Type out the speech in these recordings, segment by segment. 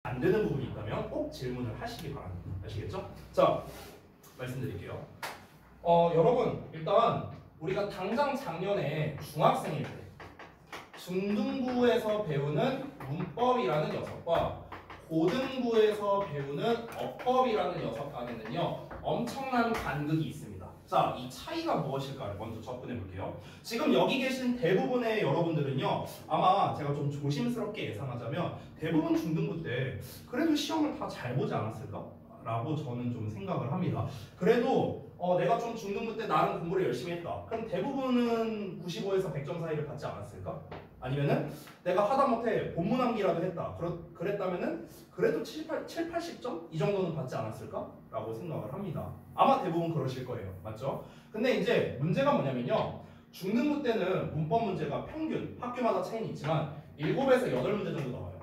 안 되는 부분이 있다면 꼭 질문을 하시기 바랍니다. 아시겠죠? 자, 말씀드릴게요. 여러분 일단 우리가 당장 작년에 중학생일 때 중등부에서 배우는 문법이라는 녀석과 고등부에서 배우는 어법이라는 녀석 간에는요 엄청난 간극이 있습니다. 자, 이 차이가 무엇일까를 먼저 접근해 볼게요. 지금 여기 계신 대부분의 여러분들은요 아마 제가 좀 조심스럽게 예상하자면 대부분 중등부 때 그래도 시험을 다 잘 보지 않았을까? 라고 저는 좀 생각을 합니다. 그래도 내가 좀 중등부 때 나름 공부를 열심히 했다. 그럼 대부분은 95에서 100점 사이를 받지 않았을까? 아니면은 내가 하다못해 본문 암기라도 했다. 그랬다면은 그래도 7, 80점? 이 정도는 받지 않았을까? 라고 생각을 합니다. 아마 대부분 그러실 거예요. 맞죠? 근데 이제 문제가 뭐냐면요. 중등부 때는 문법 문제가 평균, 학교마다 차이는 있지만 7에서 8문제 정도 나와요.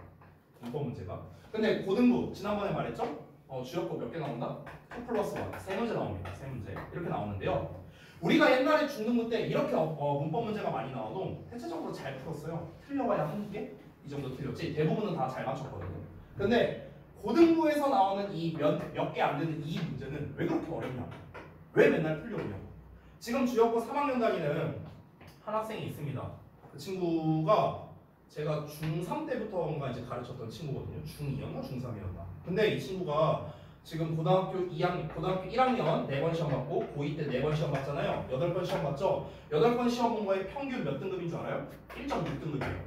문법 문제가. 근데 고등부, 지난번에 말했죠? 주역고 몇 개 나온다? 2 플러스 1, 3문제 나옵니다. 3문제. 이렇게 나오는데요. 우리가 옛날에 중등부 때 이렇게 문법 문제가 많이 나와도 대체적으로 잘 풀었어요. 틀려봐야 1개? 이 정도 틀렸지. 대부분은 다 잘 맞췄거든요. 근데 고등부에서 나오는 이 몇 개 안 되는 이 문제는 왜 그렇게 어렵냐? 왜 맨날 틀려오냐고. 지금 주역고 3학년 다니는 한 학생이 있습니다. 그 친구가 제가 중3 때부터인가 이제 가르쳤던 친구거든요. 중2였나 중3이었나. 근데 이 친구가 지금 고등학교 1학년 4번 시험 받고 고2 때 4번 시험 봤잖아요. 8번 시험 봤죠? 8번 시험 본 거에 평균 몇 등급인 줄 알아요? 1.6등급이에요.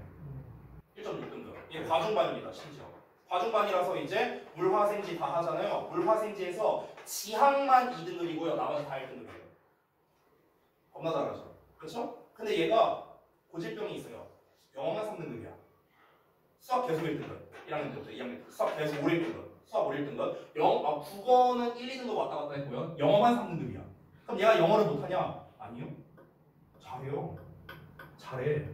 1.6등급. 이게 과중반입니다. 심지어. 과중반이라서 이제 물화생지 다 하잖아요. 물화생지에서 지학만 2등급이고요. 나머지 다 1등급이에요. 겁나 잘하죠. 그렇죠? 근데 얘가 고질병이 있어요. 영어만 3등급이야. 수학 계속 1등급. 1학년 때부터 2학년 때 수학 계속 5, 1등급. 수학 5, 1등급. 국어는 1, 2등급 왔다 갔다 했고요. 영어만 3등급이야. 그럼 얘가 영어를 못하냐? 아니요. 잘해요. 잘해.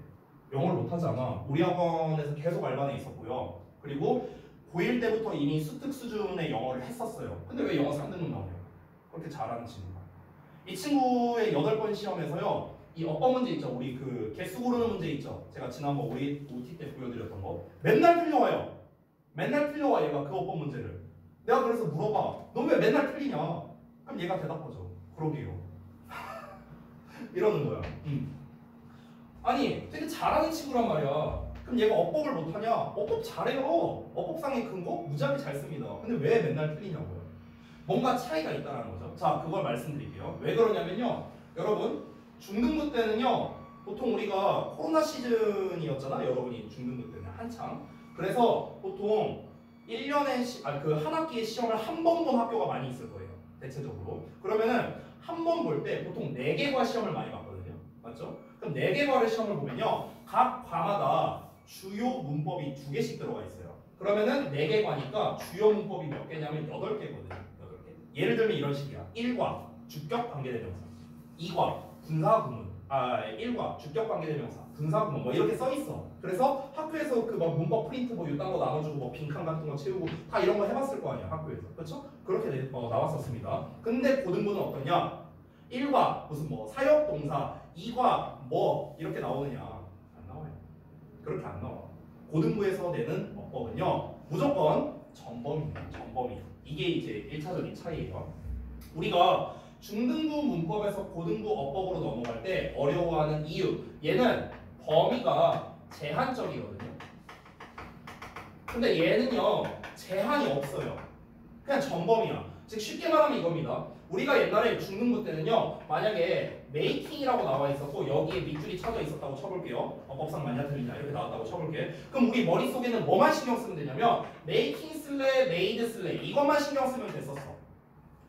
영어를 못하잖아. 우리 학원에서 계속 알바에 있었고요. 그리고 고1 때부터 이미 수특 수준의 영어를 했었어요. 근데 왜 영어 3등급 나오냐고. 그렇게 잘하는 친구가. 이 친구의 8번 시험에서요. 이 어법 문제 있죠. 우리 그 개수 고르는 문제 있죠. 제가 지난번 우리 OT 때 보여드렸던 거. 맨날 틀려와요. 맨날 틀려와 얘가 그 어법 문제를. 내가 그래서 물어봐. 너 왜 맨날 틀리냐? 그럼 얘가 대답하죠. 그러게요. 이러는 거야. 아니 되게 잘하는 친구란 말이야. 그럼 얘가 어법을 못하냐? 어법 잘해요. 어법상의 근거 무지하게 잘 씁니다. 근데 왜 맨날 틀리냐고요. 뭔가 차이가 있다는 거죠. 자, 그걸 말씀드릴게요. 왜 그러냐면요. 여러분 중등부 때는요. 보통 우리가 코로나 시즌이었잖아. 여러분이 중등부 때는 한창. 그래서 보통 1년에 한 학기에 시험을 한 번 본 학교가 많이 있을 거예요. 대체적으로. 그러면은 한 번 볼 때 보통 4개과 시험을 많이 봤거든요. 맞죠? 그럼 4개과를 시험을 보면요. 각 과마다 주요 문법이 2개씩 들어가 있어요. 그러면은 4개과니까 주요 문법이 몇 개냐면 8개거든요. 8개. 예를 들면 이런 식이야. 1과 주격 관계대명사. 2과 분사구문. 1과 주격 관계대명사. 분사구문 뭐 이렇게 써 있어. 그래서 학교에서 그 막 문법 프린트 뭐 이딴 거 나눠주고 뭐 빈칸 같은 거 채우고 다 이런 거 해봤을 거 아니야 학교에서. 그렇죠? 그렇게 나왔었습니다. 근데 고등부는 어떠냐? 1과 무슨 뭐 사역동사, 2과 뭐 이렇게 나오느냐? 안 나와요. 그렇게 안 나와. 고등부에서 내는 어법은요 무조건 전범입니다. 전범이. 이게 이제 1차적인 차이예요. 우리가 중등부 문법에서 고등부 어법으로 넘어갈 때 어려워하는 이유. 얘는 범위가 제한적이거든요. 근데 얘는요 제한이 없어요. 그냥 전범이야. 즉 쉽게 말하면 이겁니다. 우리가 옛날에 중등부 때는요 만약에 메이킹이라고 나와 있었고 여기에 밑줄이 쳐져 있었다고 쳐볼게요. 어법상 맞냐 틀리냐 이렇게 나왔다고 쳐볼게. 그럼 우리 머릿속에는 뭐만 신경 쓰면 되냐면 메이킹 쓸래 메이드 쓸래 이것만 신경 쓰면 됐었어.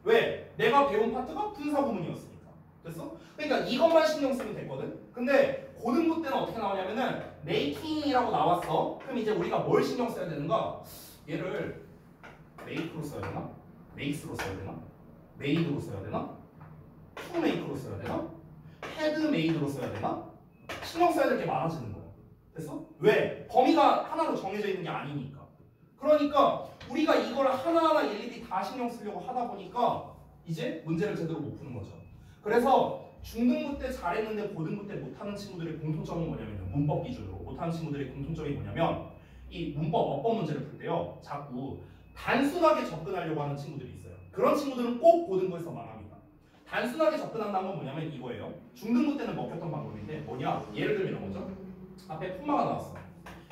왜? 내가 배운 파트가 분사구문이었으니까. 됐어? 그러니까 이것만 신경 쓰면 됐거든? 근데 고등부 때는 어떻게 나오냐면은 메이킹이라고 나왔어. 그럼 이제 우리가 뭘 신경 써야 되는가? 얘를 메이크로 써야 되나? 메이스로 써야 되나? 메이드로 써야 되나? 투 메이크로 써야 되나? 헤드 메이드로 써야 되나? 신경 써야 될 게 많아지는 거야. 됐어? 왜? 범위가 하나로 정해져 있는 게 아니니까. 그러니까 우리가 이걸 하나하나 일일이 다 신경 쓰려고 하다 보니까 이제 문제를 제대로 못 푸는 거죠. 그래서 중등부 때 잘했는데 고등부 때 못하는 친구들의 공통점은 뭐냐면요. 문법 기준으로 못하는 친구들의 공통점이 뭐냐면 이 문법 어법 문제를 풀 때요 자꾸 단순하게 접근하려고 하는 친구들이 있어요. 그런 친구들은 꼭 고등부에서 망합니다. 단순하게 접근한다는 건 뭐냐면 이거예요. 중등부 때는 먹혔던 방법인데 뭐냐? 예를 들면 이런 거죠. 앞에 콤마가 나왔어.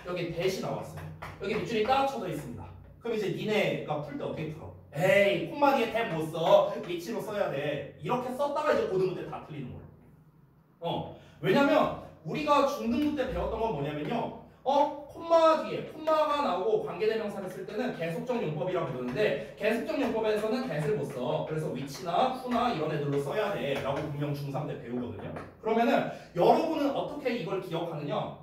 여기 대시 나왔어요. 여기 밑줄이 딱 쳐져 있습니다. 그럼 이제 니네가 풀 때 어떻게 풀어? 에이 콤마 뒤에 대 못 써. 위치로 써야 돼. 이렇게 썼다가 이제 고등부 때 다 틀리는 거예요. 왜냐면 우리가 중등부 때 배웠던 건 뭐냐면요. 콤마 뒤에 콤마가 나오고 관계대명사를 쓸 때는 계속적 용법이라고 부르는데 계속적 용법에서는 get을 못 써. 그래서 which나 who나 이런 애들로 써야 돼 라고 분명 중3 때 배우거든요. 그러면은 여러분은 어떻게 이걸 기억하느냐?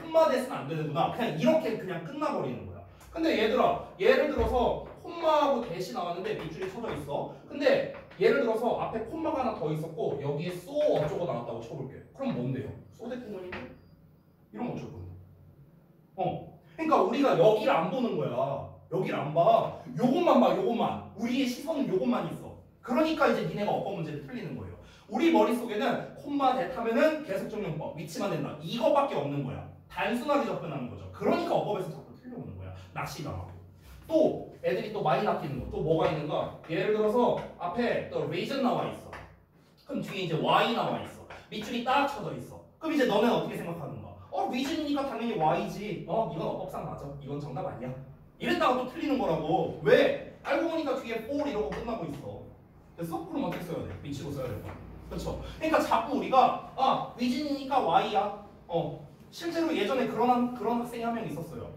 콤마 대는 안 되는구나. 그냥 이렇게 그냥 끝나버리는 거야. 근데 얘들아 예를 들어서 콤마하고 대시 나왔는데 밑줄이 쳐져 있어. 근데 예를 들어서 앞에 콤마가 하나 더 있었고 여기에 so 어쩌고 나왔다고 쳐볼게. 그럼 뭔데요? so 대꾸문인데? 이런 거 어쩔 건데? 그러니까 우리가 여기를 안 보는 거야. 여기를 안 봐. 요것만 봐, 요것만. 우리의 시선은 요것만 있어. 그러니까 이제 니네가 어법 문제를 틀리는 거예요. 우리 머릿속에는 콤마 대타면은 계속적 용법, 위치만 된다. 이거밖에 없는 거야. 단순하게 접근하는 거죠. 그러니까 어법에서 자꾸 틀려오는 거야. 낚시당하고. 또 애들이 또 많이 낚이는 거. 또 뭐가 있는가? 예를 들어서 앞에 또 reason 나와 있어. 그럼 뒤에 이제 why 나와 있어. 밑줄이 딱 쳐져 있어. 그럼 이제 너는 어떻게 생각하는가? reason이니까 당연히 y지. 이건 어법상 맞아. 이건 정답 아니야. 이랬다가 또 틀리는 거라고. 왜? 알고 보니까 뒤에 for 이러고 끝나고 있어. 됐어? 그럼 어떻게 써야 돼? 위치로 써야 될 거야. 그렇죠? 그러니까 자꾸 우리가 reason이니까 y야. 실제로 예전에 그런 학생이 한 명 있었어요.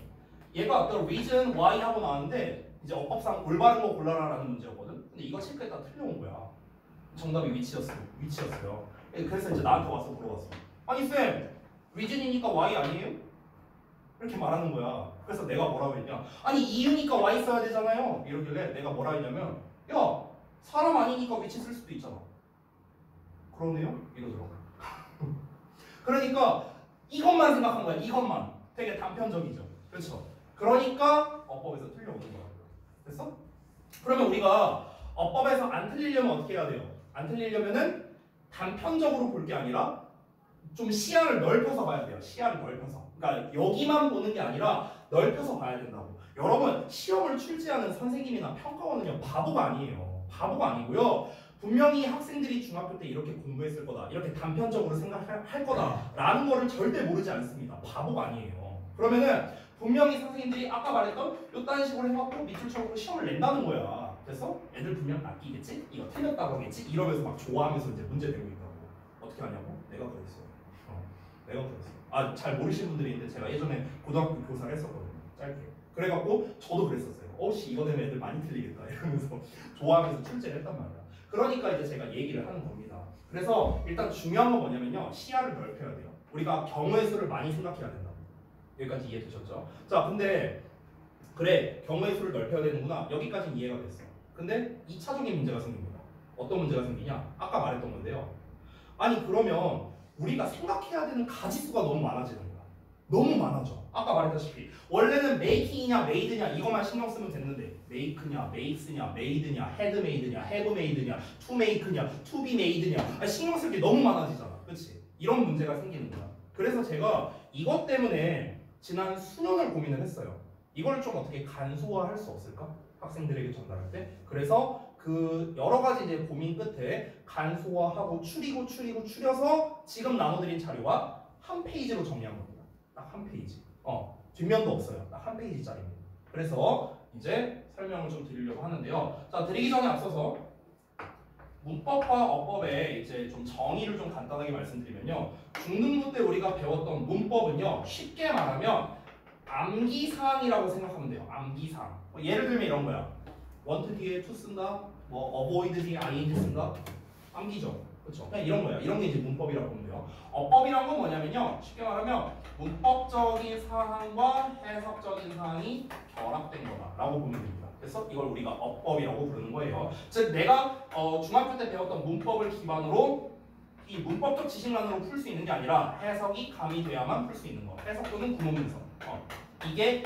얘가 the reason why 하고 나왔는데 이제 어법상 올바른 거 골라라라는 문제였거든. 근데 이거 체크했다가 틀려온 거야. 정답이 위치였어요. 그래서 이제 나한테 와서 물어봤어. 아니 쌤, reason이니까 y 아니에요? 이렇게 말하는 거야. 그래서 내가 뭐라고 했냐? 아니 이유니까 y 써야 되잖아요. 이러길래 내가 뭐라 했냐면 야 사람 아니니까 위치 쓸 수도 있잖아. 그러네요? 이러더라고. 그러니까 이것만 생각한 거야. 이것만. 되게 단편적이죠. 그렇죠? 그러니까 어법에서 틀려오는 거야. 됐어? 그러면 우리가 어법에서 안 틀리려면 어떻게 해야 돼요? 안 틀리려면은 단편적으로 볼 게 아니라 좀 시야를 넓혀서 봐야 돼요. 시야를 넓혀서. 그러니까 여기만 보는 게 아니라 넓혀서 봐야 된다고. 여러분 시험을 출제하는 선생님이나 평가원은요 바보가 아니에요. 바보가 아니고요. 분명히 학생들이 중학교 때 이렇게 공부했을 거다. 이렇게 단편적으로 생각할 거다라는 거를 절대 모르지 않습니다. 바보가 아니에요. 그러면은 분명히 선생님들이 아까 말했던 요딴 식으로 해갖고 밑줄적으로 시험을 낸다는 거야. 그래서 애들 분명 낚이겠지? 이거 틀렸다고 하겠지? 이러면서 막 좋아하면서 이제 문제 내고 있다고. 어떻게 하냐고? 내가 그랬어. 내가 그랬어. 잘 모르시는 분들이 있는데 제가 예전에 고등학교 교사를 했었거든요. 짧게. 그래갖고 저도 그랬었어요. 이거 되면 애들 많이 틀리겠다 이러면서 좋아하면서 출제를 했단 말이야. 그러니까 이제 제가 얘기를 하는 겁니다. 그래서 일단 중요한 건 뭐냐면요. 시야를 넓혀야 돼요. 우리가 경우의 수를 많이 생각해야 된다. 여기까지 이해되셨죠? 자, 근데 그래 경우의 수를 넓혀야 되는구나. 여기까지는 이해가 됐어. 근데 2차적인 문제가 생깁니다. 어떤 문제가 생기냐? 아까 말했던 건데요. 아니 그러면 우리가 생각해야 되는 가지수가 너무 많아지는 거야. 너무 많아져. 아까 말했다시피 원래는 making이냐 made냐 이것만 신경 쓰면 됐는데 make냐, makes냐, made냐, had made냐, have made냐, to make냐, to be made냐 신경 쓸 게 너무 많아지잖아. 그치? 이런 문제가 생기는 거야. 그래서 제가 이것 때문에 지난 수년을 고민을 했어요. 이걸 좀 어떻게 간소화할 수 없을까? 학생들에게 전달할 때. 그래서 그 여러 가지 이제 고민 끝에 간소화하고 추려서 지금 나눠드린 자료와 한 페이지로 정리한 겁니다. 딱 한 페이지. 뒷면도 없어요. 딱 한 페이지짜리입니다. 그래서 이제 설명을 좀 드리려고 하는데요. 자, 드리기 전에 앞서서 문법과 어법의 이제 좀 정의를 좀 간단하게 말씀드리면요. 중등부 때 우리가 배웠던 문법은요. 쉽게 말하면 암기사항이라고 생각하면 돼요. 암기사항. 예를 들면 이런 거야. want 뒤에 to 쓴다. avoid 뒤에 ing 쓴다. 암기죠. 그렇죠? 그냥 이런 거야. 이런 게 이제 문법이라고 보면 돼요. 어법이란 건 뭐냐면요. 쉽게 말하면 문법적인 사항과 해석적인 사항이 결합된 거다라고 보면 됩니다. 그래서 이걸 우리가 어법이라고 부르는 거예요. 즉 내가 중학교 때 배웠던 문법을 기반으로 이 문법적 지식만으로 풀 수 있는 게 아니라 해석이 가미돼야만 풀 수 있는 거. 해석 또는 구문분석. 이게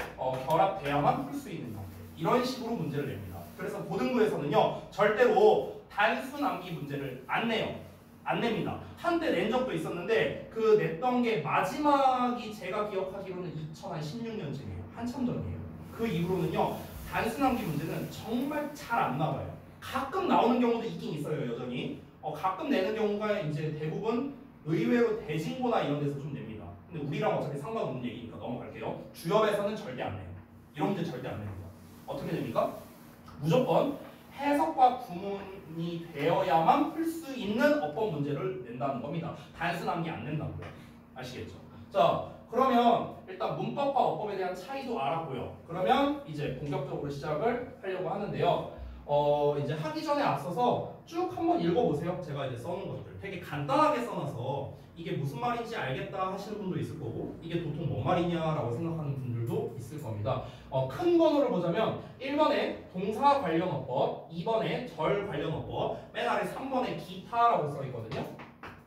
결합돼야만 풀 수 있는 형태. 이런 식으로 문제를 냅니다. 그래서 고등부에서는요. 절대로 단순 암기 문제를 안 내요. 안 냅니다. 한때 낸 적도 있었는데 그 냈던 게 마지막이 제가 기억하기로는 2016년쯤이에요. 한참 전이에요. 그 이후로는요 단순함기 문제는 정말 잘 안 나와요. 가끔 나오는 경우도 있긴 있어요 여전히. 가끔 내는 경우가 이제 대부분 의외로 대진고나 이런 데서 좀 냅니다. 근데 우리랑 어차피 상관없는 얘기니까 넘어갈게요. 주협에서는 절대 안 내요. 이런 문제 절대 안 냅니다. 어떻게 됩니까? 무조건 해석과 구문이 되어야만 풀 수 있는 어법 문제를 낸다는 겁니다. 단순함이 안 낸다고요. 아시겠죠? 자, 그러면 일단 문법과 어법에 대한 차이도 알았고요. 그러면 이제 본격적으로 시작을 하려고 하는데요. 이제 하기 전에 앞서서 쭉 한번 읽어보세요. 제가 이제 써놓은 것들 되게 간단하게 써놔서 이게 무슨 말인지 알겠다 하시는 분도 있을 거고 이게 도통 뭔 말이냐라고 생각하는 분들도 있을 겁니다. 큰 번호를 보자면 1번에 동사 관련 어법, 2번에 절 관련 어법, 맨 아래 3번에 기타라고 써있거든요.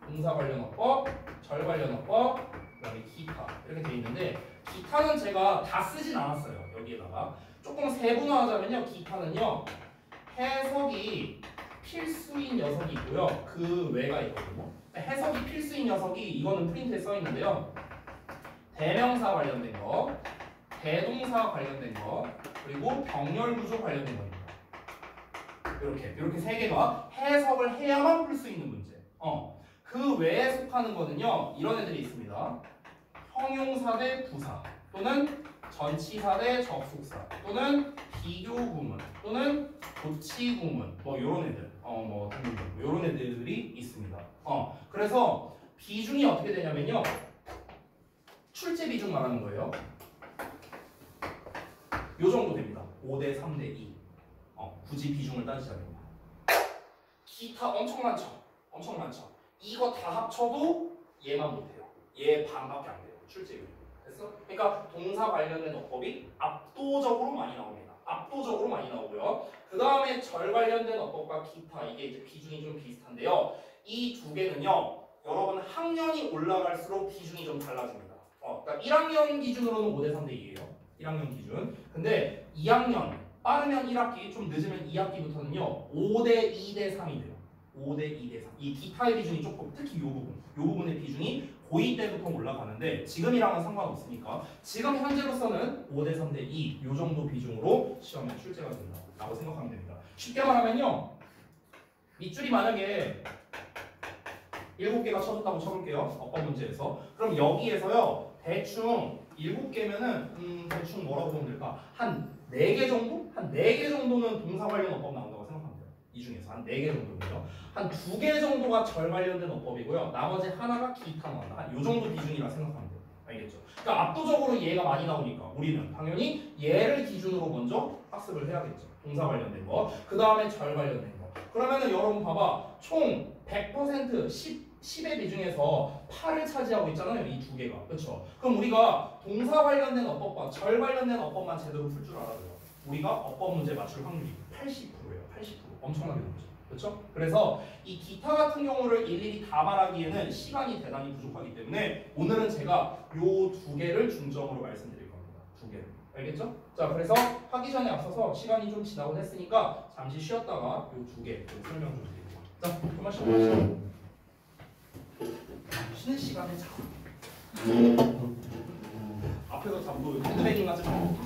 동사 관련 어법, 절 관련 어법, 그다음에 기타 이렇게 돼 있는데 기타는 제가 다 쓰진 않았어요. 여기에다가 조금 세분화하자면요. 기타는요. 해석이 필수인 녀석이 있고요. 그 외가 있거든요. 해석이 필수인 녀석이 이거는 프린트에 써 있는데요. 대명사 관련된 거, 대동사 관련된 거, 그리고 병렬 구조 관련된 겁니다. 이렇게 세 개가 해석을 해야만 풀 수 있는 문제. 그 외에 속하는 거는요. 이런 애들이 있습니다. 형용사 대 부사 또는 전치사 대 접속사 또는 비교 구문 또는 고치 구문 뭐 요런 애들 등등 요런 애들이 있습니다. 그래서 비중이 어떻게 되냐면요. 출제 비중 말하는 거예요. 요 정도 됩니다. 5대 3대 2. 굳이 비중을 따지자면. 기타 엄청 많죠. 엄청 많죠. 이거 다 합쳐도 얘만 못해요. 얘 반밖에 안 돼요. 출제율. 됐어? 그러니까 동사 관련된 어법이 압도적으로 많이 나옵니다. 압도적으로 많이 나오고요. 그 다음에 절 관련된 어법과 기타 이게 이제 비중이 좀 비슷한데요. 이 두 개는요. 여러분 학년이 올라갈수록 비중이 좀 달라집니다. 그러니까 1학년 기준으로는 5대 3대 2예요. 1학년 기준. 근데 2학년 빠르면 1학기 좀 늦으면 2학기부터는요. 5대 2대 3이 돼요. 5대 2대 3. 이 기타의 비중이 조금 특히 이 부분의 비중이 고2 때부터 올라가는데 지금이랑은 상관없으니까 지금 현재로서는 5대 3대 2 요 정도 비중으로 시험에 출제가 된다고 생각하면 됩니다. 쉽게 말하면요. 밑줄이 만약에 7개가 쳐졌다고 쳐볼게요. 어법 문제에서. 그럼 여기에서요. 대충 7개면은 대충 뭐라고 보면 될까? 한 4개 정도? 한 4개 정도는 동사 관련 어법 나온다고 생각하면 돼요. 이 중에서 한 4개 정도는요. 한 2개 정도가 절 관련된 어법이고요. 나머지 하나가 기타 나온다. 한 요 정도 비중이라 생각하면 돼요. 알겠죠? 그러니까 압도적으로 얘가 많이 나오니까 우리는 당연히 얘를 기준으로 먼저 학습을 해야겠죠. 동사 관련된 거. 그 다음에 절 관련된 거. 그러면은 여러분 봐봐. 총 100% 10의 비중에서 8을 차지하고 있잖아요. 이 두 개가. 그렇죠? 그럼 우리가 동사 관련된 어법과 절 관련된 어법만 제대로 풀 줄 알아요. 우리가 어법 문제 맞출 확률이 80%예요. 80%. 엄청나게 높죠. 그렇죠? 그래서 이 기타 같은 경우를 일일이 다 말하기에는 시간이 대단히 부족하기 때문에 오늘은 제가 요 두 개를 중점으로 말씀드릴 겁니다. 두 개를. 알겠죠? 자, 그래서 하기 전에 앞서서 시간이 좀 지나고 했으니까 잠시 쉬었다가 요 두 개 설명 좀 드릴게요. 자, 그만 쉬어보시죠. 쉬는 시간에 자. 앞에서 잠도 핸드베깅 하지 말고.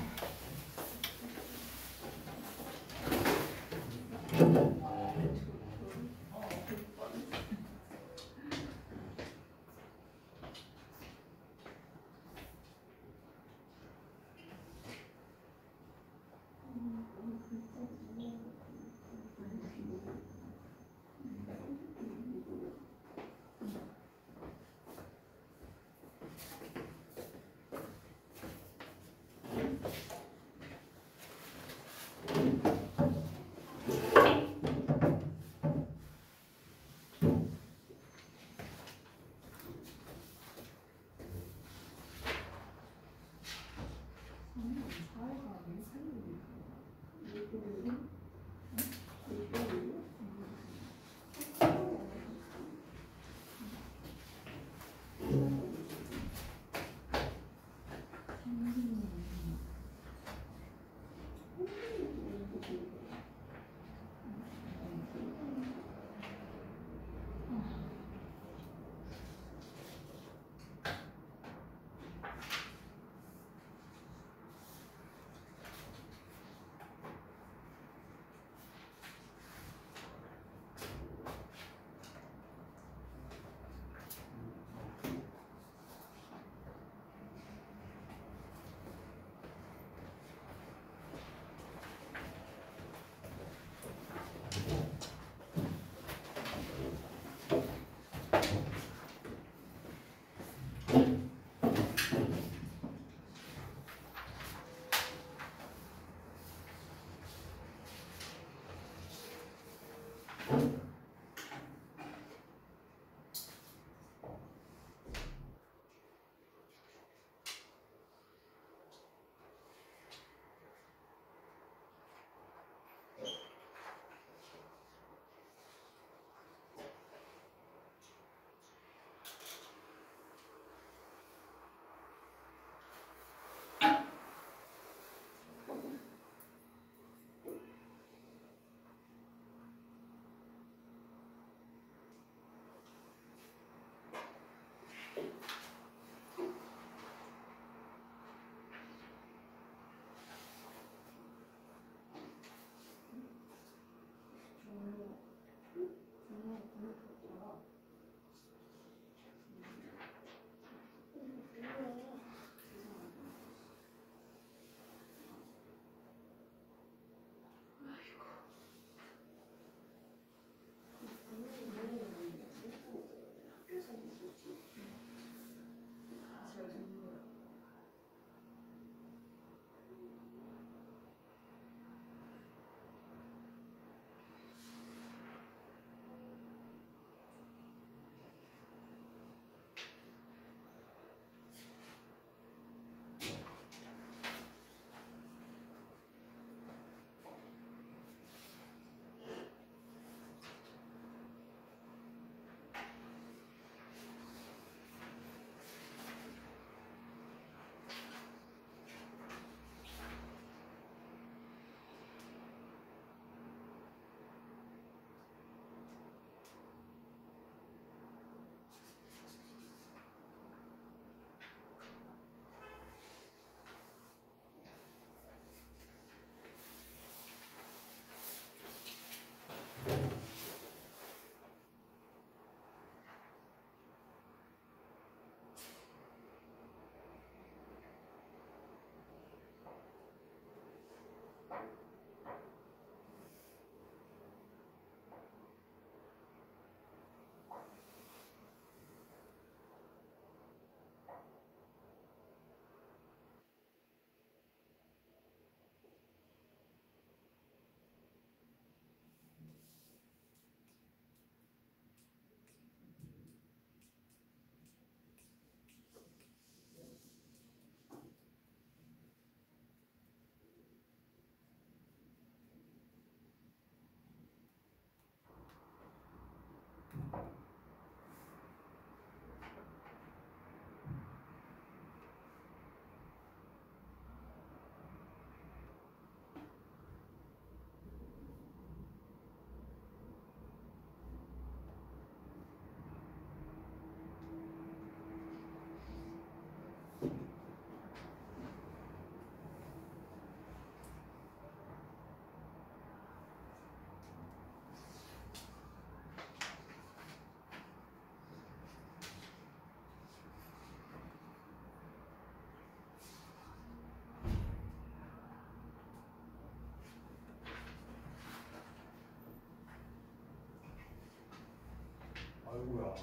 아이고야.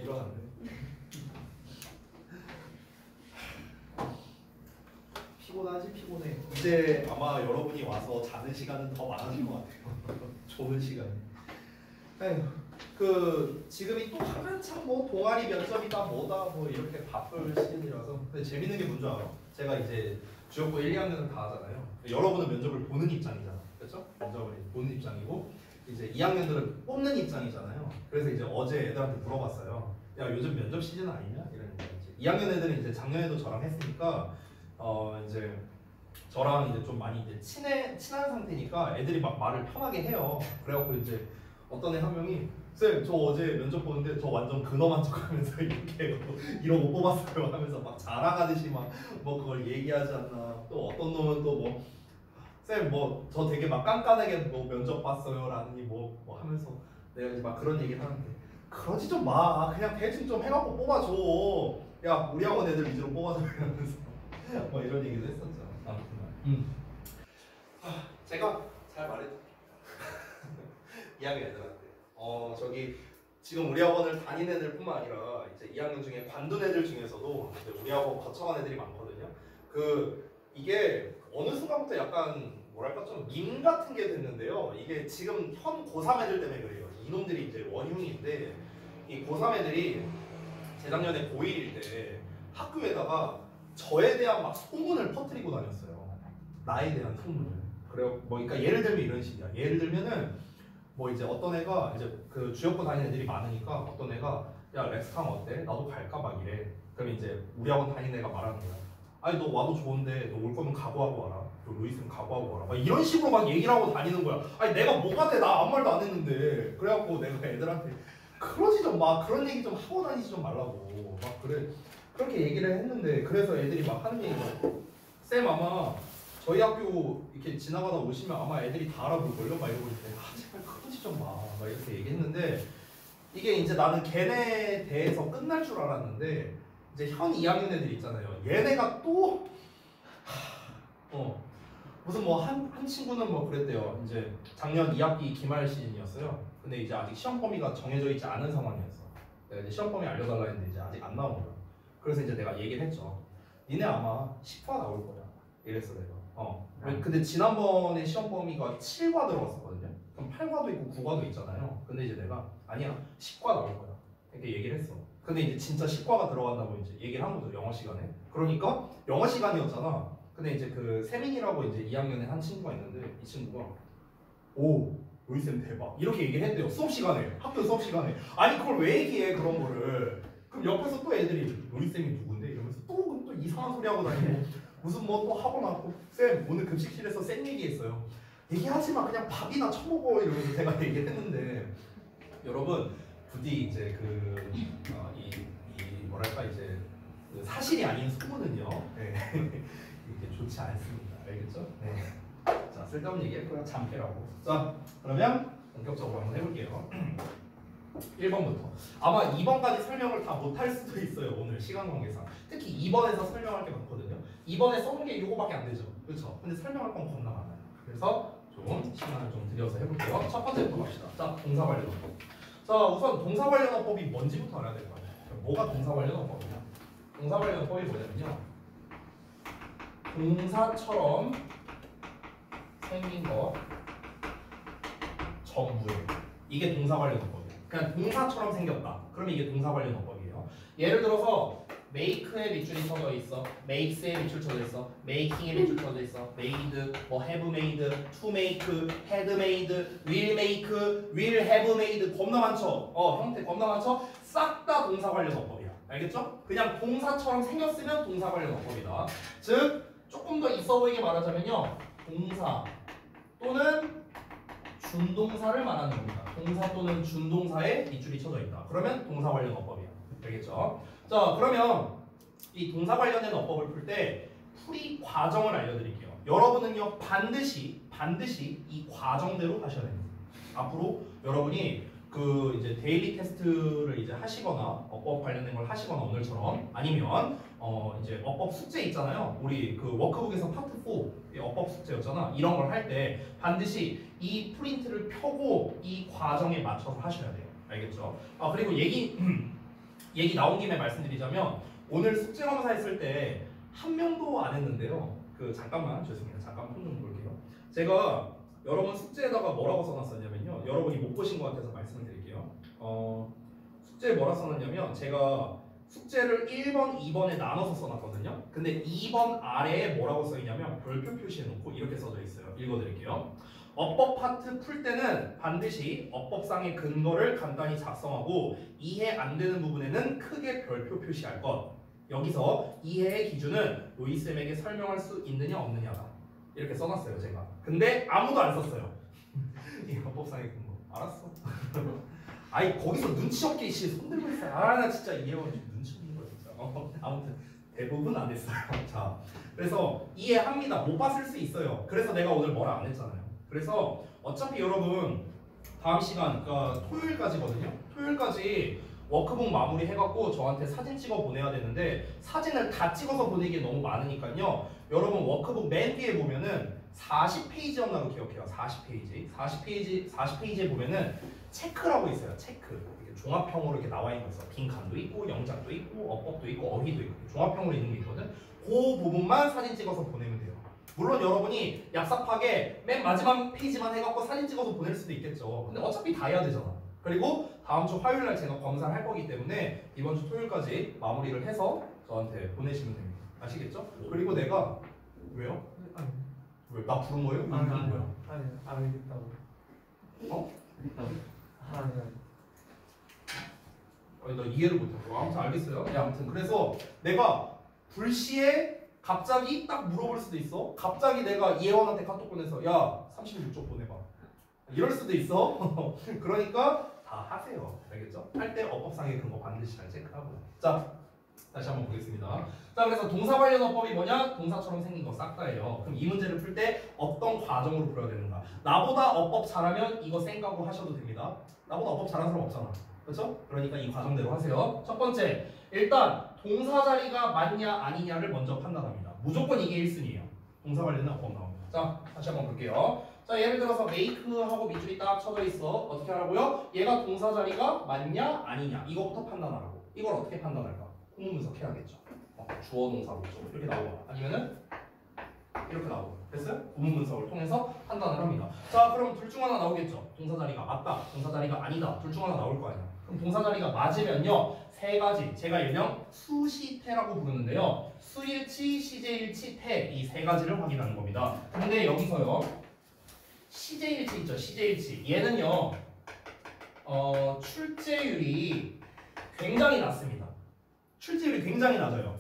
일어났네. 피곤하지 피곤해. 이제 아마 여러분이 와서 자는 시간은 더 많아질 것 같아요. 좋은 시간. 에휴, 지금이 또 한참 뭐 동아리 면접이다 뭐다 뭐 이렇게 바쁠 시즌이라서. 근데 재밌는 게 뭔지 알아? 제가 이제 주역고 1, 2학년은 다 하잖아요. 여러분은 면접을 보는 입장이잖아, 그렇죠? 면접을 보는 입장이고 이제 2학년들은 뽑는 입장이잖아요. 그래서 이제 어제 애들한테 물어봤어요. 야 요즘 면접 시즌 아니냐? 이러니까 이제 2학년 애들은 이제 작년에도 저랑 했으니까 이제 저랑 이제 좀 많이 이제 친한 상태니까 애들이 막 말을 편하게 해요. 그래갖고 이제 어떤 애 한 명이 쌤 저 어제 면접 보는데 저 완전 근엄한 척하면서 이렇게 이러고 뽑았어요 하면서 막 자랑하듯이 막 뭐 그걸 얘기하지 않나. 또 어떤 놈은 또 뭐 쌤 뭐 저 되게 막 깐깐하게 뭐 면접 봤어요 라니 뭐 하면서 내가 이제 막 그런 얘기를 하는데 그러지 좀 마. 그냥 대충 좀 해갖고 뽑아줘. 야 우리 학원 애들 위주로 뽑아줘 이러면서 뭐 이런 얘기도 했었죠. 아무튼 제가 잘 말해줄게요. 2학년 애들한테 저기 지금 우리 학원을 다니는 애들뿐만 아니라 이제 2학년 중에 관둔 애들 중에서도 이제 우리 학원 거쳐간 애들이 많거든요. 이게 어느 순간부터 약간 뭐랄까 좀 밈 같은 게 됐는데요. 이게 지금 현 고3 애들 때문에 그래요. 이놈들이 이제 원흉인데 이 고3 애들이 재작년에 고1일 때 학교에다가 저에 대한 막 소문을 퍼뜨리고 다녔어요. 나에 대한 소문을. 그래요. 뭐 그러니까 예를 들면 이런 식이야. 예를 들면은 뭐 이제 어떤 애가 이제 그 주역고 다니는 애들이 많으니까 어떤 애가 야 렉스탕 어때? 나도 갈까? 막 이래. 그럼 이제 우리 학원 다니는 애가 말하는 거야. 아니 너 와도 좋은데 너 올 거면 각오하고 와라. 너 루이스는 각오하고 와라. 막 이런 식으로 막 얘기를 하고 다니는 거야. 아니 내가 뭐가 돼? 나 아무 말도 안 했는데. 그래갖고 내가 애들한테 그러지 좀 마. 그런 얘기 좀 하고 다니지 좀 말라고. 막 그래. 그렇게 얘기를 했는데 그래서 애들이 막 하는 얘기가 쌤 아마 저희 학교 이렇게 지나가다 오시면 아마 애들이 다 알아볼걸요? 막 이러고 있는데 제발 그러지 좀 마. 막 이렇게 얘기했는데 이게 이제 나는 걔네 대해서 끝날 줄 알았는데 이제 현 2학년 애들 있잖아요. 얘네가 또 무슨 뭐 한 친구는 뭐 그랬대요. 이제 작년 2학기 기말 시즌이었어요. 근데 이제 아직 시험 범위가 정해져 있지 않은 상황이었어. 내가 이제 시험 범위 알려달라 했는데 이제 아직 안 나온 거야. 그래서 이제 내가 얘기를 했죠. 니네 아마 10과 나올 거야. 이랬어 내가. 근데 지난번에 시험 범위가 7과 들어갔었거든요. 그럼 8과도 있고 9과도 있잖아요. 근데 이제 내가 아니야 10과 나올 거야. 이렇게 얘기를 했어. 근데 이제 진짜 10과가 들어간다고 이제 얘기를 한 거죠. 영어 시간에. 그러니까 영어 시간이었잖아. 근데 이제 그 세민이라고 이제 2학년에 한 친구가 있는데 이 친구가 오 로이쌤 대박 이렇게 얘기를 했대요. 수업 시간에. 학교 수업 시간에. 아니 그걸 왜 얘기해 그런 거를. 그럼 옆에서 또 애들이 로이쌤이 누군데 이러면서 또 이상한 소리 하고 다니고 무슨 뭐 또 하고 나고 쌤 오늘 급식실에서 쌤 얘기했어요. 얘기하지 마 그냥 밥이나 처먹어 이러면서 제가 얘기를 했는데 여러분 부디 이제 이 뭐랄까 이제 그 사실이 아닌 소문은요 네. 이게 좋지 않습니다. 알겠죠? 네. 자 쓸데없는 얘기할 거야 잠패라고. 자 그러면 본격적으로 한번 해볼게요. 1번부터 아마 2번까지 설명을 다 못할 수도 있어요. 오늘 시간 관계상 특히 2번에서 설명할 게 많거든요. 2번에 써놓은 게 이거밖에 안 되죠. 그렇죠? 근데 설명할 건 겁나 많아요. 그래서 좀 시간을 좀 들여서 해볼게요. 첫 번째부터 갑시다. 자 동사관련어법. 자 우선 동사관련어법이 뭔지부터 알아야 될 거 아니에요. 뭐가 동사관련어법이냐? 동사관련어법이 뭐냐면요. 동사처럼 생긴 거 전부에 이게 동사관련어법이에요. 그냥 동사처럼 생겼다. 그러면 이게 동사관련어법이에요. 예를 들어서 make에 밑줄이 쳐져 있어, makes에 밑줄 쳐져 있어, making에 밑줄 쳐져 있어, made, 뭐 have made, to make, had made, will make, will have made 겁나 많죠. 형태 겁나 많죠. 싹 다 동사관련어법이야. 알겠죠? 그냥 동사처럼 생겼으면 동사관련어법이다. 즉 조금 더 있어 보이게 말하자면요, 동사 또는 준동사를 말하는 겁니다. 동사 또는 준동사에 밑줄이 쳐져 있다. 그러면 동사 관련 어법이야. 알겠죠? 자, 그러면 이 동사 관련된 어법을 풀 때 풀이 과정을 알려드릴게요. 여러분은요 반드시 이 과정대로 하셔야 됩니다. 앞으로 여러분이 그 이제 데일리 테스트를 이제 하시거나 어법 관련된 걸 하시거나 오늘처럼 아니면 이제 어법 숙제 있잖아요. 우리 그 워크북에서 파트 4 어법 숙제였잖아. 이런 걸 할 때 반드시 이 프린트를 펴고 이 과정에 맞춰서 하셔야 돼요. 알겠죠? 그리고 얘기 나온 김에 말씀드리자면 오늘 숙제 검사했을 때 한 명도 안 했는데요. 잠깐만 죄송해요. 잠깐 폰 좀 볼게요. 제가 여러분 숙제에다가 뭐라고 써놨었냐면요. 여러분이 못 보신 것 같아서 말씀을 드릴게요. 숙제에 뭐라 써놨냐면 제가 숙제를 1번, 2번에 나눠서 써놨거든요. 근데 2번 아래에 뭐라고 써있냐면 별표 표시해놓고 이렇게 써져 있어요. 읽어드릴게요. 어법 파트 풀 때는 반드시 어법상의 근거를 간단히 작성하고 이해 안 되는 부분에는 크게 별표 표시할 것. 여기서 이해의 기준은 로이쌤에게 설명할 수 있느냐 없느냐다. 이렇게 써놨어요 제가. 근데 아무도 안 썼어요. 이 어법상의 근거. 알았어. 아이 거기서 눈치 없게 손들고 있어요. 나 진짜 이해원 눈치 없는 거 진짜. 아무튼 대부분 안 했어요. 자, 그래서 이해합니다. 못 봤을 수 있어요. 그래서 내가 오늘 뭐라 안 했잖아요. 그래서 어차피 여러분 다음 시간 그러니까 토요일까지거든요. 토요일까지 워크북 마무리 해갖고 저한테 사진 찍어 보내야 되는데 사진을 다 찍어서 보내기 너무 많으니까요. 여러분 워크북 맨 뒤에 보면은 40페이지였나로 기억해요. 40페이지에 보면은 체크라고 있어요. 체크. 이렇게 종합형으로 이렇게 나와 있는 거 있어. 빈칸도 있고 영작도 있고 어법도 있고 어휘도 있고 종합형으로 있는 게 있거든. 그 부분만 사진 찍어서 보내면 돼요. 물론 여러분이 얍삽하게 맨 마지막 페이지만 해갖고 사진 찍어서 보낼 수도 있겠죠. 근데 어차피 다 해야 되잖아. 그리고 다음 주 화요일 날 제가 검사를 할 거기 때문에 이번 주 토요일까지 마무리를 해서 저한테 보내시면 됩니다. 아시겠죠? 그리고 내가 왜요? 아니. 왜? 나 부른 거예요? 아니, 부른 거야? 아니, 알겠다고. 아니 나 이해를 못했어. 아무튼 알겠어요. 네, 아무튼 그래서 내가 불시에 갑자기 딱 물어볼 수도 있어. 갑자기 내가 이혜원한테 카톡 보내서 야 36쪽 보내봐. 이럴 수도 있어. 그러니까 다 하세요. 알겠죠? 할 때 어법상의 근거 반드시 잘 체크하고. 자, 다시 한번 보겠습니다. 자, 그래서 동사 관련 어법이 뭐냐? 동사처럼 생긴 거 싹 다예요. 그럼 이 문제를 풀 때 어떤 과정으로 풀어야 되는가? 나보다 어법 잘하면 이거 생각으로 하셔도 됩니다. 나보다 어법 잘하는 사람 없잖아. 그렇죠? 그러니까 이 과정대로 하세요. 첫 번째, 일단 동사 자리가 맞냐 아니냐를 먼저 판단합니다. 무조건 이게 1순위예요. 동사 관련은 어법 나옵니다. 자, 다시 한번 볼게요. 자, 예를 들어서 make하고 밑줄이 딱 쳐져 있어. 어떻게 하라고요? 얘가 동사 자리가 맞냐 아니냐 이거부터 판단하라고. 이걸 어떻게 판단할까? 구문 분석해야겠죠. 주어 동사 목적 이렇게 나오고 아니면은 이렇게 나오고. 됐어요? 구문 분석을 통해서 판단을 합니다. 자, 그럼 둘 중 하나 나오겠죠. 동사 자리가 맞다, 동사 자리가 아니다. 둘 중 하나 나올 거 아니야. 그럼 동사 자리가 맞으면요, 세 가지 제가 일명 수시태라고 부르는데요. 수일치, 시제일치, 태 이 세 가지를 확인하는 겁니다. 근데 여기서요, 시제일치 있죠. 시제일치 얘는요, 출제율이 굉장히 낮습니다. 출제율이 굉장히 낮아요.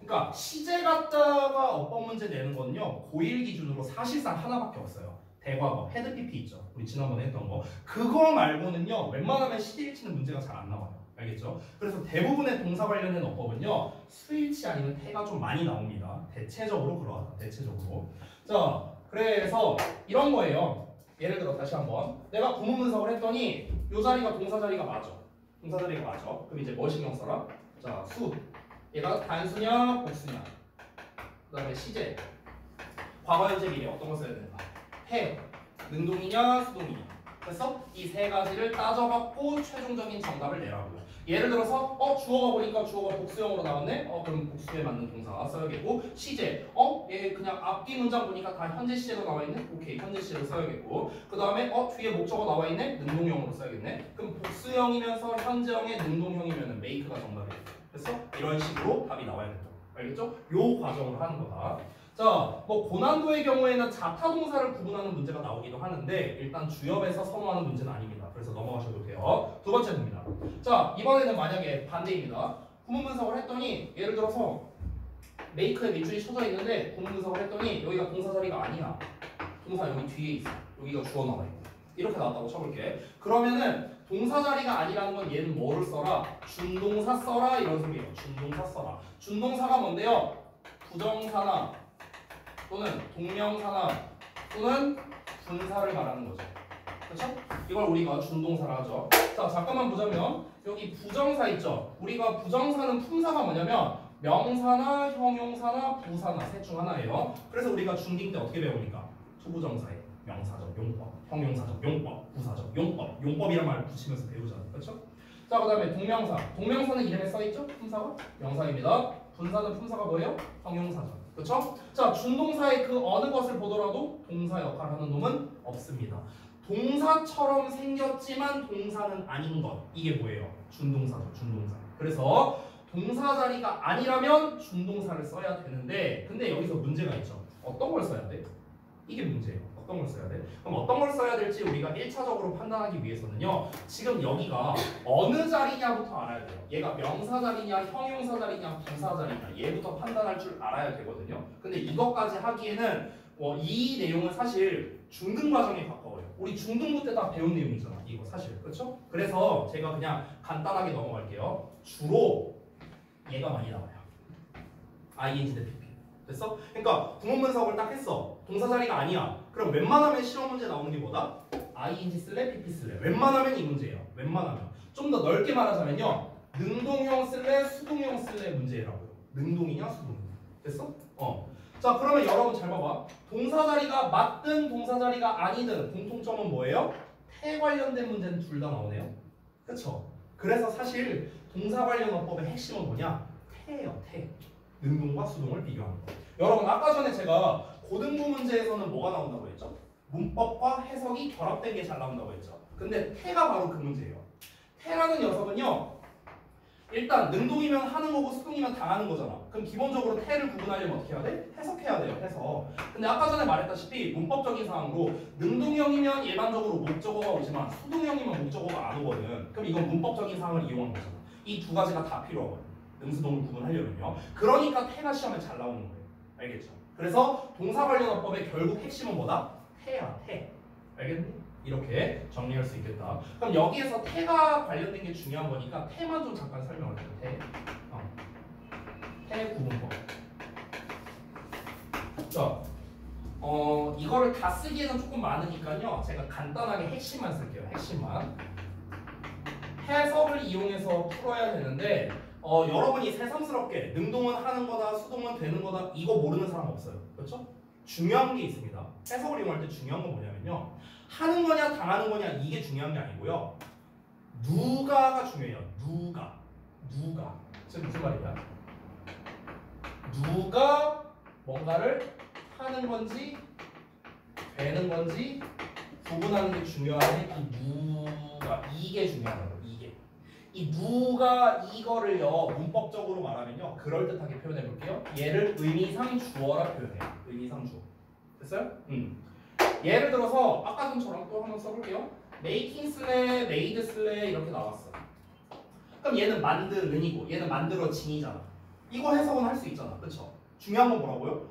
그러니까 시제 갖다가 어법 문제 내는 거는요, 고1 기준으로 사실상 하나밖에 없어요. 대과거, 헤드 PP 있죠. 우리 지난번에 했던 거. 그거 말고는요, 웬만하면 시제일치는 문제가 잘 안 나와요. 알겠죠? 그래서 대부분의 동사 관련된 어법은요, 수일치 아니면 태가 좀 많이 나옵니다. 대체적으로 그러하다. 대체적으로. 자, 그래서 이런 거예요. 예를 들어 다시 한번 내가 구문 분석을 했더니 이 자리가 동사 자리가 맞아. 동사 자리가 맞아. 그럼 이제 뭐 신경 써라? 자, 수. 얘가 단수냐 복수냐. 그 다음에 시제. 과거 현재 미래 어떤 거 써야 되는가? 해. 능동이냐 수동이냐. 그래서 이 세 가지를 따져갖고 최종적인 정답을 내라고요. 예를 들어서 주어가 보니까 주어가 복수형으로 나왔네. 그럼 복수에 맞는 동사 써야겠고, 시제. 얘 그냥 앞뒤 문장 보니까 다 현재 시제로 나와 있네. 오케이, 현재 시제로 써야겠고. 그 다음에 뒤에 목적어 나와 있네. 능동형으로 써야겠네. 그럼 복수형이면서 현재형의 능동형이면은 make가 정답이에요. 그래서 이런 식으로 답이 나와야겠다. 알겠죠? 요 과정을 하는 거다. 자, 뭐 고난도의 경우에는 자타 동사를 구분하는 문제가 나오기도 하는데 일단 주엽에서 선호하는 문제는 아닙니다. 그래서 넘어가셔도 돼요. 두 번째 봅니다. 자, 이번에는 만약에 반대입니다. 구문 분석을 했더니 예를 들어서 make에 밑줄이 쳐져 있는데 구문 분석을 했더니 여기가 동사 자리가 아니야. 동사 여기 뒤에 있어. 여기가 주어 나와 있고. 이렇게 나왔다고 쳐볼게. 그러면은 동사 자리가 아니라는 건 얘는 뭐를 써라? 준동사 써라 이런 소리예요. 준동사 써라. 준동사가 뭔데요? 부정사나 또는 동명사나 또는 분사를 말하는 거죠. 그렇죠? 이걸 우리가 준동사라 하죠. 자, 잠깐만 보자면 여기 부정사 있죠. 우리가 부정사는 품사가 뭐냐면 명사나 형용사나 부사나 셋 중 하나예요. 그래서 우리가 중딩 때 어떻게 배웁니까? 투부정사의 명사적 용법, 형용사적 용법, 부사적 용법, 용법이란 말 붙이면서 배우잖아요. 그렇죠? 자, 그 다음에 동명사. 동명사는 이름에 써있죠? 품사가? 명사입니다. 분사는 품사가 뭐예요? 형용사죠. 그렇죠? 자, 준동사의 그 어느 것을 보더라도 동사 역할을 하는 놈은 없습니다. 동사처럼 생겼지만 동사는 아닌 것. 이게 뭐예요? 준동사죠. 준동사. 그래서 동사 자리가 아니라면 준동사를 써야 되는데 근데 여기서 문제가 있죠. 어떤 걸 써야 돼? 이게 문제예요. 어떤 걸 써야 돼? 그럼 어떤 걸 써야 될지 우리가 1차적으로 판단하기 위해서는요. 지금 여기가 어느 자리냐부터 알아야 돼요. 얘가 명사 자리냐, 형용사 자리냐, 부사 자리냐 얘부터 판단할 줄 알아야 되거든요. 근데 이것까지 하기에는 이 내용은 사실 중등 과정에 가까워요. 우리 중등부 때 다 배운 내용이잖아. 이거 사실. 그렇죠? 그래서 제가 그냥 간단하게 넘어갈게요. 주로 얘가 많이 나와요. ing 대 pp. 됐어? 그러니까 구문분석을 딱 했어. 동사 자리가 아니야. 그럼 웬만하면 실험 문제 나오는 게 뭐다? ing 쓸래 pp 쓸래. 웬만하면 이 문제예요. 웬만하면. 좀 더 넓게 말하자면요. 능동형 쓸래 수동형 쓸래 문제라고요. 능동이냐 수동이냐. 됐어? 자, 그러면 여러분 잘 봐봐. 동사 자리가 맞든 동사 자리가 아니든 공통점은 뭐예요? 태 관련된 문제는 둘 다 나오네요. 그쵸? 그래서 사실 동사 관련 어법의 핵심은 뭐냐? 태예요. 태. 능동과 수동을 비교하는 거. 여러분 아까 전에 제가 고등부 문제에서는 뭐가 나온다고 했죠? 문법과 해석이 결합된 게 잘 나온다고 했죠. 근데 태가 바로 그 문제예요. 태라는 녀석은요. 일단 능동이면 하는 거고 수동이면 당하는 거잖아. 그럼 기본적으로 태를 구분하려면 어떻게 해야 돼? 해석해야 돼요. 해석. 근데 아까 전에 말했다시피 문법적인 사항으로 능동형이면 일반적으로 목적어가 오지만 수동형이면 목적어가 안 오거든. 그럼 이건 문법적인 사항을 이용한 거잖아. 이 두 가지가 다 필요하거든. 능수동을 구분하려면요. 그러니까 태가 시험에 잘 나오는 거예요. 알겠죠? 그래서 동사 관련 어법의 결국 핵심은 뭐다? 태야, 태. 알겠니? 이렇게 정리할 수 있겠다. 그럼 여기에서 태가 관련된 게 중요한 거니까 태만 좀 잠깐 설명할게요. 태. 태 구분법. 자, 이거를 다 쓰기에는 조금 많으니까요. 제가 간단하게 핵심만 쓸게요. 핵심만. 해석을 이용해서 풀어야 되는데 여러분이 새삼스럽게 능동은 하는 거다, 수동은 되는 거다 이거 모르는 사람 없어요. 그렇죠? 중요한 게 있습니다. 해석을 이용할 때 중요한 건 뭐냐면요. 하는 거냐 당하는 거냐 이게 중요한 게 아니고요. 누가가 중요해요. 누가. 지금 무슨 말이야? 누가 뭔가를 하는 건지 되는 건지 구분하는 게 중요한데 이 누가 이게 중요하다고. 이 누가 이거를요 문법적으로 말하면요 그럴듯하게 표현해 볼게요. 얘를 의미상 주어라 표현해요. 의미상 주어. 됐어요? 예를 들어서 아까 전처럼 또 한번 써볼게요. making 쓸래, made 쓸래 이렇게 나왔어. 그럼 얘는 만드는이고 얘는 만들어진이잖아. 이거 해석은 할 수 있잖아. 그쵸? 중요한 건 뭐라고요?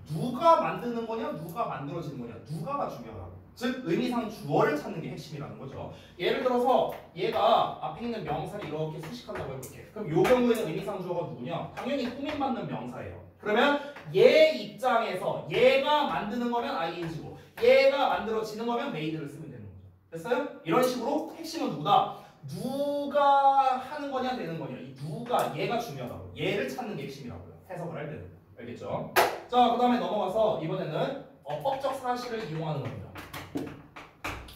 누가 만드는 거냐 누가 만들어지는 거냐 누가가 중요하다고. 즉 의미상 주어를 찾는 게 핵심이라는 거죠. 예를 들어서 얘가 앞에 있는 명사를 이렇게 수식한다고 해볼게. 그럼 이 경우에는 의미상 주어가 누구냐? 당연히 꾸밈받는 명사예요. 그러면 얘 입장에서 얘가 만드는 거면 ing고 얘가 만들어지는 거면 made를 쓰면 되는 거죠. 됐어요? 이런 식으로 핵심은 누구다? 누가 하는 거냐 되는 거냐. 이 누가 얘가 중요하다고. 얘를 찾는 게 핵심이라고요. 해석을 할 때는. 알겠죠? 자, 그 다음에 넘어가서 이번에는 어법적 사실을 이용하는 겁니다.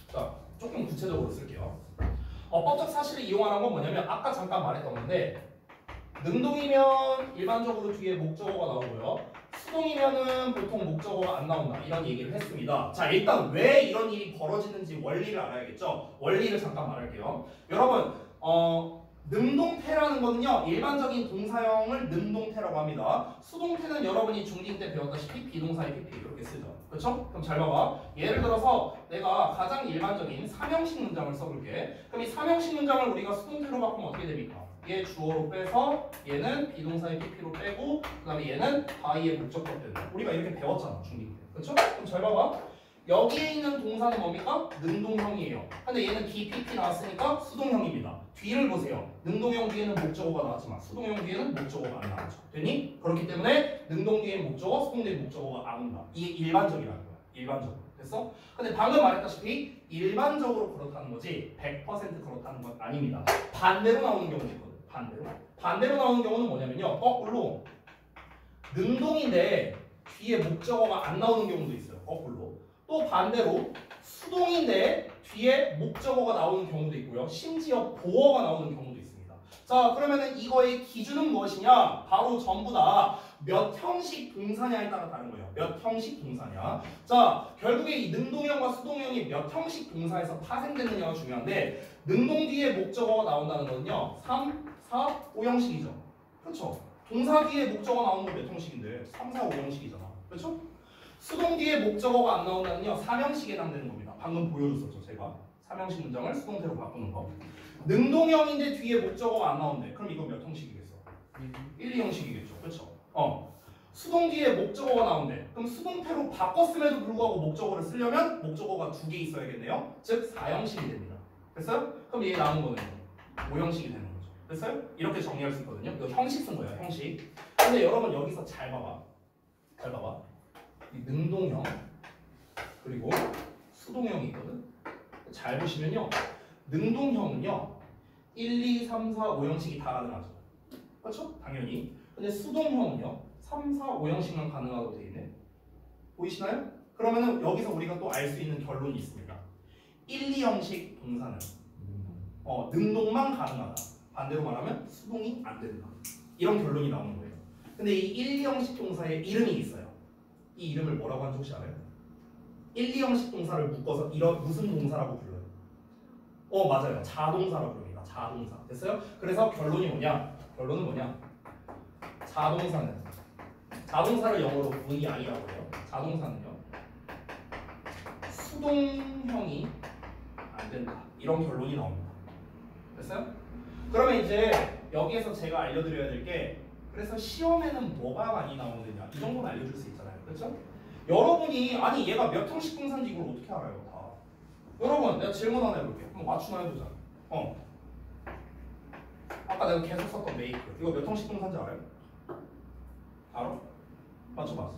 자, 조금 구체적으로 쓸게요. 어법적 사실을 이용하는 건 뭐냐면 아까 잠깐 말했던 건데 능동이면 일반적으로 뒤에 목적어가 나오고요. 수동이면은 보통 목적어가 안 나온다. 이런 얘기를 했습니다. 자, 일단 왜 이런 일이 벌어지는지 원리를 알아야겠죠. 원리를 잠깐 말할게요. 여러분, 능동태라는 거는요 일반적인 동사형을 능동태라고 합니다. 수동태는 여러분이 중딩 때 배웠다시피 비동사의 pp 이렇게 쓰죠. 그렇죠? 그럼 잘 봐봐. 예를 들어서 내가 가장 일반적인 삼형식 문장을 써볼게. 그럼 이 삼형식 문장을 우리가 수동태로 바꾸면 어떻게 됩니까? 얘 주어로 빼서 얘는 비동사의 pp로 빼고 그 다음에 얘는 by의 목적격 된다. 우리가 이렇게 배웠잖아 중딩 때. 그렇죠? 그럼 잘 봐봐. 여기에 있는 동사는 뭡니까? 능동형이에요. 근데 얘는 BPP 나왔으니까 수동형입니다. 뒤를 보세요. 능동형 뒤에는 목적어가 나왔지만 수동형 뒤에는 목적어가 안 나왔죠. 됐니? 그렇기 때문에 능동 뒤에 목적어, 수동 뒤에 목적어가 안 온다. 이게 일반적이라는 거야. 일반적으로. 됐어? 근데 방금 말했다시피 일반적으로 그렇다는 거지 100% 그렇다는 건 아닙니다. 반대로 나오는 경우도 있거든. 반대로 나오는 경우는 뭐냐면요. 거꾸로 능동인데 뒤에 목적어가 안 나오는 경우도 있어요. 거꾸로. 또 반대로 수동인데 뒤에 목적어가 나오는 경우도 있고요. 심지어 보어가 나오는 경우도 있습니다. 자, 그러면은 이거의 기준은 무엇이냐? 바로 전부 다 몇 형식 동사냐에 따라 다른 거예요. 몇 형식 동사냐. 자, 결국에 이 능동형과 수동형이 몇 형식 동사에서 파생되느냐가 중요한데 능동 뒤에 목적어가 나온다는 거는요. 3, 4, 5형식이죠. 그렇죠? 동사 뒤에 목적어가 나오는 건 몇 형식인데 3, 4, 5형식이잖아. 그렇죠? 수동 뒤에 목적어가 안 나온다는요. 3형식에 해당되는 겁니다. 방금 보여줬었죠. 제가 3형식 문장을 수동태로 바꾸는 거. 능동형인데 뒤에 목적어가 안 나온대. 그럼 이건 몇 형식이겠어? 1, 2형식이겠죠. 그렇죠? 수동 뒤에 목적어가 나온대. 그럼 수동태로 바꿨음에도 불구하고 목적어를 쓰려면 목적어가 2개 있어야겠네요. 즉 4형식이 됩니다. 됐어요? 그럼 얘 나온 거는 5형식이 되는 거죠. 됐어요? 이렇게 정리할 수 있거든요. 이거 형식 쓴 거예요. 형식. 근데 여러분 여기서 잘 봐봐. 잘 봐봐. 이 능동형 그리고 수동형이 있거든. 잘 보시면요. 능동형은요. 1, 2, 3, 4, 5형식이 다 가능하죠. 그렇죠? 당연히. 근데 수동형은요. 3, 4, 5형식만 가능하다고 되어 있네. 보이시나요? 그러면은 여기서 우리가 또 알 수 있는 결론이 있습니다. 1, 2형식 동사는 능동만 가능하다. 반대로 말하면 수동이 안 된다. 이런 결론이 나오는 거예요. 근데 이 1, 2형식 동사에 이름이 있어요. 이 이름을 뭐라고 하는지 혹시 알아요? 1, 2형식 동사를 묶어서 이런 무슨 동사라고 불러요? 맞아요. 자동사라고 부릅니다. 자동사. 됐어요? 그래서 결론이 뭐냐? 결론은 뭐냐? 자동사를 영어로 VI라고 해요. 자동사는요. 수동형이 안 된다. 이런 결론이 나옵니다. 됐어요? 그러면 이제 여기에서 제가 알려드려야 될 게 그래서 시험에는 뭐가 많이 나오느냐 이 정도는 알려줄 수 있잖아요. 그렇죠? 여러분이 아니 얘가 몇 형식 동사인지 이걸 어떻게 알아요? 다. 여러분 내가 질문 하나 해볼게요. 한번 맞추나 해보자. 아까 내가 계속 썼던 메이크 이거 몇 형식 동사인지 알아요? 알아? 맞춰봐.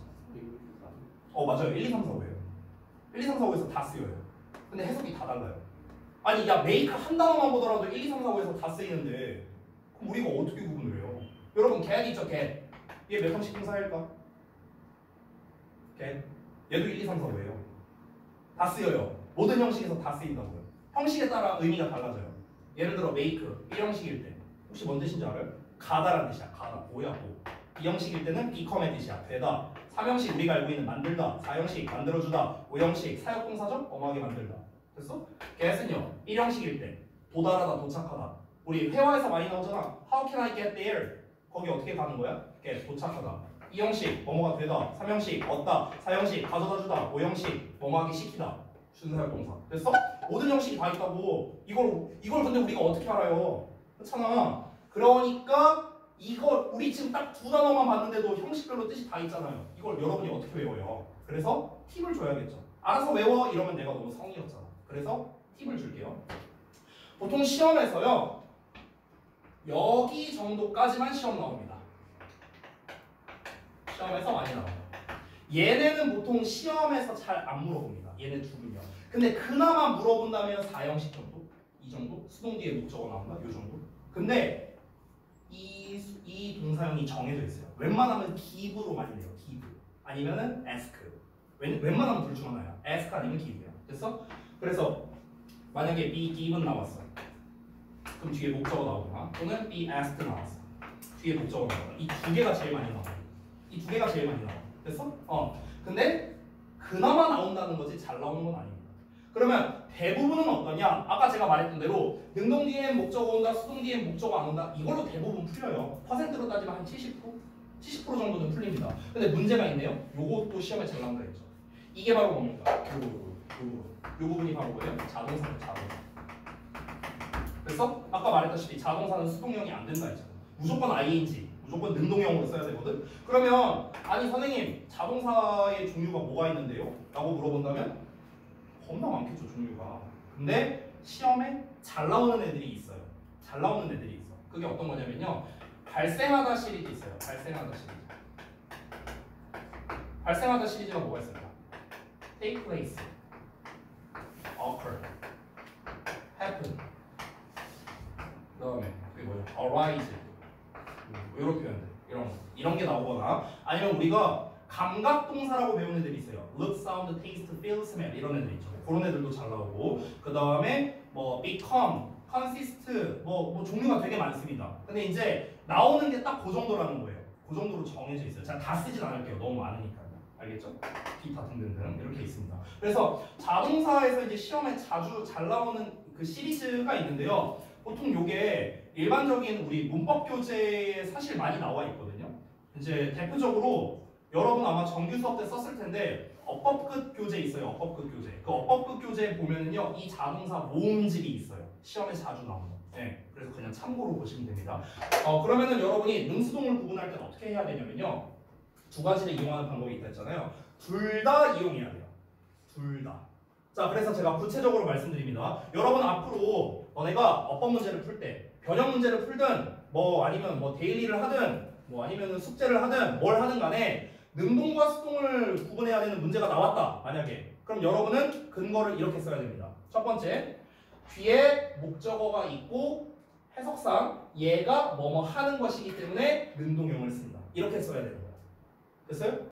맞아요. 1, 2, 3, 4, 5예요. 1, 2, 3, 4, 5에서 다 쓰여요. 근데 해석이 다 달라요. 아니 야 메이크 한 단어만 보더라도 1, 2, 3, 4, 5에서 다 쓰이는데 그럼 우리가 어떻게 구분을 해요? 여러분 get 있죠 get. 얘 몇 형식 동사일까? get. 얘도 1, 2, 3, 4, 5예요. 다 쓰여요. 모든 형식에서 다 쓰인다고요. 형식에 따라 의미가 달라져요. 예를 들어 make 1형식일 때 혹시 뭔 뜻인지 알아요? 가다라는 뜻이야. 가다. 뭐야 뭐. 2형식일 때는 become의 뜻이야. 되다. 3형식 우리가 알고 있는 만들다. 4형식 만들어주다. 5형식 사역동사죠? 엄하게 만들다. 됐어? get은요. 1형식일 때 도달하다 도착하다. 우리 회화에서 많이 나오잖아. How can I get there? 거기 어떻게 가는 거야? get 도착하다. 2형식 뭐뭐가 되다. 3형식 얻다. 4형식 가져다주다. 5형식 뭐뭐하기 시키다. 준사역동사. 됐어? 모든 형식이 다 있다고. 이걸 근데 우리가 어떻게 알아요? 그렇잖아. 그러니까 이걸 우리 지금 딱 두 단어만 봤는데도 형식별로 뜻이 다 있잖아요. 이걸 여러분이 어떻게 외워요? 그래서 팁을 줘야겠죠. 알아서 외워 이러면 내가 너무 성의였잖아. 그래서 팁을 줄게요. 보통 시험에서요. 여기 정도까지만 시험 나옵니다. 시험에서 많이 나와요. 얘네는 보통 시험에서 잘 안 물어봅니다. 얘네 둘은요. 근데 그나마 물어본다면 4형식 정도? 이 정도? 수동 뒤에 목적어 나온다? 이 정도? 근데 이 동사형이 정해져 있어요. 웬만하면 give로 많이 내요. give. 아니면은 ask. 웬만하면 둘 중 하나야. ask 아니면 give야. 됐어? 그래서 만약에 be given 나왔어. 그럼 뒤에 목적어 나오거나 또는 be asked 나왔어. 뒤에 목적어 나오거나. 이 두 개가 제일 많이 나와. 이 두 개가 제일 많이 나와. 됐어? 근데 그나마 나온다는 거지 잘 나오는 건 아닙니다. 그러면 대부분은 어떠냐? 아까 제가 말했던 대로 능동 뒤에 목적어 온다, 수동 뒤에 목적어 안 온다. 이걸로 대부분 풀려요. 퍼센트로 따지면 한 70%? 70% 정도는 풀립니다. 근데 문제가 있네요. 요것도 시험에 잘 나온다 했죠. 이게 바로 뭡니까? 요 부분이 바로 뭐예요? 자동사예요. 자동사. 그래서 아까 말했다시피 자동사는 수동형이 안 된다 했잖아요. 무조건 ing, 무조건 능동형으로 써야 되거든. 그러면 아니 선생님 자동사의 종류가 뭐가 있는데요? 라고 물어본다면 겁나 많겠죠 종류가. 근데 시험에 잘 나오는 애들이 있어요. 잘 나오는 애들이 있어. 그게 어떤 거냐면요. 발생하다 시리즈 있어요. 발생하다 시리즈. 발생하다 시리즈가 뭐가 있습니까? take place, occur, happen. 그 다음에 그게 뭐예요? arise. 이렇게 표현돼. 이런 게 나오거나 아니면 우리가 감각동사라고 배운 애들이 있어요. look, sound, taste, feel, smell 이런 애들 있죠. 그런 애들도 잘 나오고 그 다음에 뭐 become, consist 뭐 종류가 되게 많습니다. 근데 이제 나오는 게 딱 그 정도라는 거예요. 그 정도로 정해져 있어요. 제가 다 쓰진 않을게요. 너무 많으니까요. 알겠죠? 기타 등등등 이렇게 있습니다. 그래서 자동사에서 이제 시험에 자주 잘 나오는 그 시리즈가 있는데요. 보통 요게 일반적인 우리 문법 교재에 사실 많이 나와 있거든요. 이제 대표적으로 여러분 아마 정규 수업 때 썼을 텐데 어법급 교재 있어요. 어법급 교재. 그 어법급 교재에 보면은요 이 자동사 모음집이 있어요. 시험에 자주 나오는. 네, 그래서 그냥 참고로 보시면 됩니다. 그러면은 여러분이 능수동을 구분할 때는 어떻게 해야 되냐면요. 두 가지를 이용하는 방법이 있다 했잖아요. 둘 다 이용해야 돼요. 둘 다. 자, 그래서 제가 구체적으로 말씀드립니다. 여러분 앞으로 너네가 어법 문제를 풀 때, 변형 문제를 풀든, 뭐 아니면 뭐 데일리를 하든, 뭐 아니면 숙제를 하든, 뭘 하든 간에 능동과 수동을 구분해야 되는 문제가 나왔다. 만약에. 그럼 여러분은 근거를 이렇게 써야 됩니다. 첫 번째, 뒤에 목적어가 있고 해석상 얘가 뭐뭐 하는 것이기 때문에 능동형을 쓴다. 이렇게 써야 되는 거예요. 됐어요?